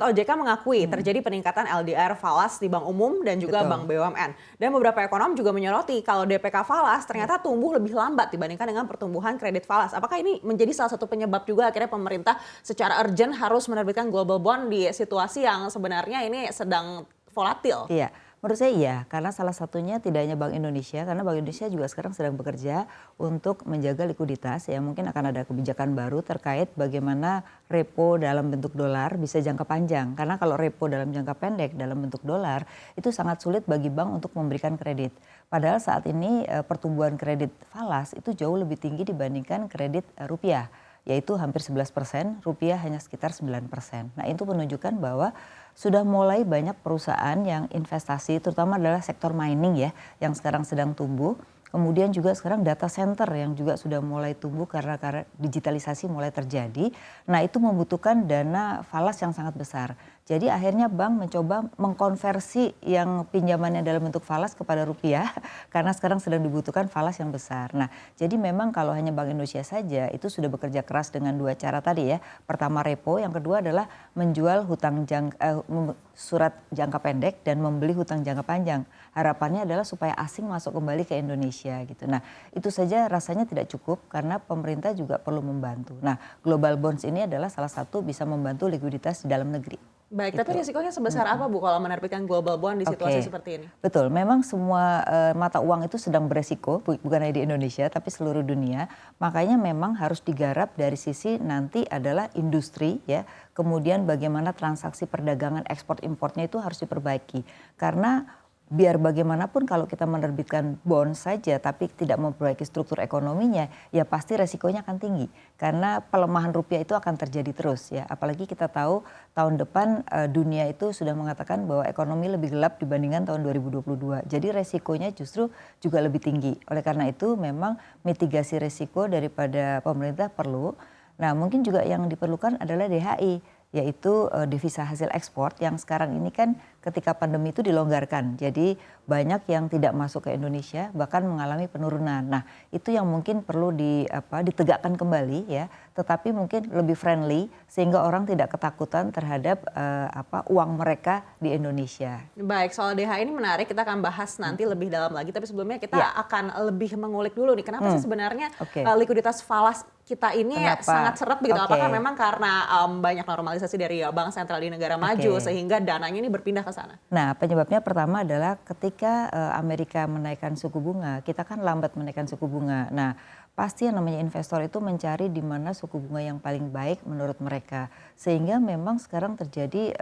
OJK mengakui terjadi peningkatan LDR falas di bank umum dan juga Betul. bank BUMN. Dan beberapa ekonom juga menyoroti kalau DPK falas ternyata tumbuh lebih lambat dibandingkan dengan pertumbuhan kredit falas. Apakah ini menjadi salah satu penyebab juga akhirnya pemerintah secara urgent harus menerbitkan global bond di situasi yang sebenarnya ini sedang volatil? Iya, menurut saya iya, karena salah satunya tidak hanya Bank Indonesia, karena Bank Indonesia juga sekarang sedang bekerja untuk menjaga likuiditas ya, mungkin akan ada kebijakan baru terkait bagaimana repo dalam bentuk dolar bisa jangka panjang. Karena kalau repo dalam jangka pendek dalam bentuk dolar itu sangat sulit bagi bank untuk memberikan kredit. Padahal saat ini pertumbuhan kredit falas itu jauh lebih tinggi dibandingkan kredit rupiah, yaitu hampir 11%, rupiah hanya sekitar 9%. Nah itu menunjukkan bahwa sudah mulai banyak perusahaan yang investasi, terutama adalah sektor mining ya, yang sekarang sedang tumbuh. Kemudian juga sekarang data center yang juga sudah mulai tumbuh karena digitalisasi mulai terjadi. Nah itu membutuhkan dana falas yang sangat besar. Jadi akhirnya bank mencoba mengkonversi yang pinjamannya dalam bentuk falas kepada rupiah karena sekarang sedang dibutuhkan falas yang besar. Nah jadi memang kalau hanya Bank Indonesia saja itu sudah bekerja keras dengan dua cara tadi ya. Pertama repo, yang kedua adalah menjual surat jangka pendek dan membeli hutang jangka panjang. Harapannya adalah supaya asing masuk kembali ke Indonesia gitu. Nah itu saja rasanya tidak cukup karena pemerintah juga perlu membantu. Nah global bonds ini adalah salah satu bisa membantu likuiditas di dalam negeri. Baik, Gitu. tapi risikonya sebesar apa Bu kalau menerbitkan global bond di situasi seperti ini? Betul, memang semua mata uang itu sedang beresiko, bukan hanya di Indonesia tapi seluruh dunia. Makanya memang harus digarap dari sisi nanti adalah industri ya, kemudian bagaimana transaksi perdagangan ekspor importnya itu harus diperbaiki. Karena biar bagaimanapun kalau kita menerbitkan bond saja tapi tidak memperbaiki struktur ekonominya, ya pasti resikonya akan tinggi. Karena pelemahan rupiah itu akan terjadi terus ya. Apalagi kita tahu tahun depan dunia itu sudah mengatakan bahwa ekonomi lebih gelap dibandingkan tahun 2022. Jadi resikonya justru juga lebih tinggi. Oleh karena itu memang mitigasi resiko daripada pemerintah perlu. Nah mungkin juga yang diperlukan adalah DHI, yaitu devisa hasil ekspor yang sekarang ini kan ketika pandemi itu dilonggarkan. Jadi banyak yang tidak masuk ke Indonesia bahkan mengalami penurunan. Nah itu yang mungkin perlu ditegakkan kembali ya, tetapi mungkin lebih friendly sehingga orang tidak ketakutan terhadap uang mereka di Indonesia. Baik, soal DH ini menarik, kita akan bahas nanti lebih dalam lagi. Tapi sebelumnya kita akan lebih mengulik dulu nih, kenapa sih sebenarnya likuiditas falas kita ini sangat seret begitu? Apakah memang karena banyak normalisasi dari bank sentral di negara maju sehingga dananya ini berpindah ke sana? Nah penyebabnya pertama adalah ketika Amerika menaikkan suku bunga, kita kan lambat menaikkan suku bunga. Nah pasti yang namanya investor itu mencari di mana suku bunga yang paling baik menurut mereka. Sehingga memang sekarang terjadi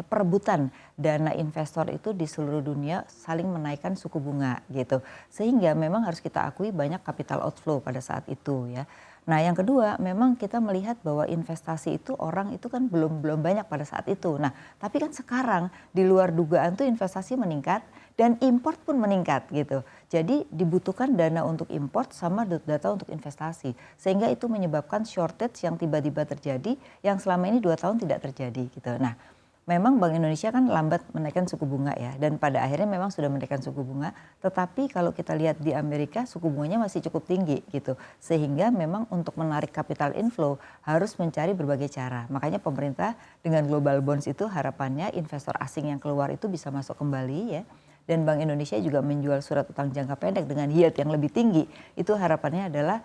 perebutan dana investor itu di seluruh dunia saling menaikkan suku bunga gitu. Sehingga memang harus kita akui banyak capital outflow pada saat itu ya. Nah yang kedua memang kita melihat bahwa investasi itu orang itu kan belum banyak pada saat itu. Nah tapi kan sekarang di luar dugaan tuh investasi meningkat dan import pun meningkat gitu. Jadi dibutuhkan dana untuk import sama data untuk investasi. Sehingga itu menyebabkan shortage yang tiba-tiba terjadi yang selama ini 2 tahun tidak terjadi gitu. Nah memang Bank Indonesia kan lambat menaikkan suku bunga ya, dan pada akhirnya memang sudah menaikkan suku bunga, tetapi kalau kita lihat di Amerika suku bunganya masih cukup tinggi gitu, sehingga memang untuk menarik capital inflow harus mencari berbagai cara. Makanya pemerintah dengan global bonds itu harapannya investor asing yang keluar itu bisa masuk kembali ya. Dan Bank Indonesia juga menjual surat utang jangka pendek dengan yield yang lebih tinggi. Itu harapannya adalah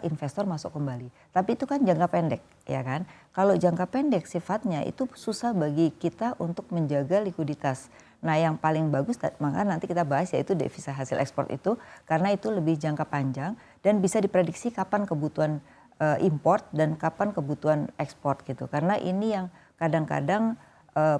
investor masuk kembali. Tapi itu kan jangka pendek, ya kan? Kalau jangka pendek sifatnya itu susah bagi kita untuk menjaga likuiditas. Nah, yang paling bagus maka nanti kita bahas yaitu devisa hasil ekspor itu karena itu lebih jangka panjang dan bisa diprediksi kapan kebutuhan import dan kapan kebutuhan ekspor gitu. Karena ini yang kadang-kadang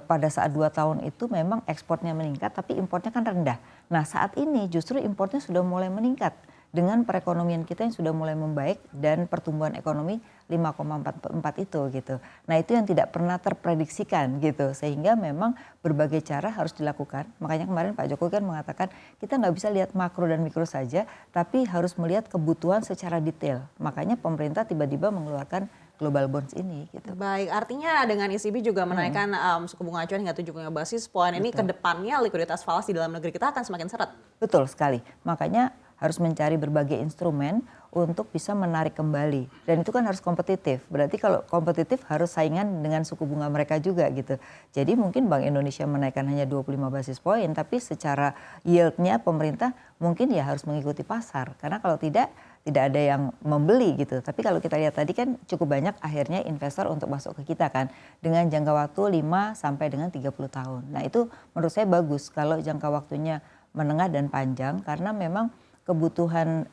pada saat 2 tahun itu memang ekspornya meningkat tapi importnya kan rendah. Nah saat ini justru importnya sudah mulai meningkat dengan perekonomian kita yang sudah mulai membaik dan pertumbuhan ekonomi 5,44 itu gitu. Nah itu yang tidak pernah terprediksikan gitu sehingga memang berbagai cara harus dilakukan. Makanya kemarin Pak Jokowi kan mengatakan kita nggak bisa lihat makro dan mikro saja tapi harus melihat kebutuhan secara detail. Makanya pemerintah tiba-tiba mengeluarkan global bonds ini gitu. Baik, artinya dengan ECB juga menaikkan suku bunga acuan hingga 75 basis poin ini ke depannya likuiditas falas di dalam negeri kita akan semakin seret. Betul sekali. Makanya harus mencari berbagai instrumen untuk bisa menarik kembali. Dan itu kan harus kompetitif. Berarti kalau kompetitif harus saingan dengan suku bunga mereka juga gitu. Jadi mungkin Bank Indonesia menaikkan hanya 25 basis poin, tapi secara yieldnya pemerintah mungkin ya harus mengikuti pasar. Karena kalau tidak ada yang membeli gitu. Tapi kalau kita lihat tadi kan cukup banyak akhirnya investor untuk masuk ke kita kan. Dengan jangka waktu 5 sampai dengan 30 tahun. Nah itu menurut saya bagus kalau jangka waktunya menengah dan panjang. Karena memang kebutuhan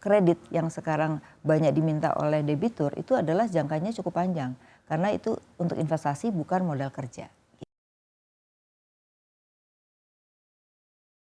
kredit yang sekarang banyak diminta oleh debitur itu adalah jangkanya cukup panjang. Karena itu untuk investasi bukan modal kerja.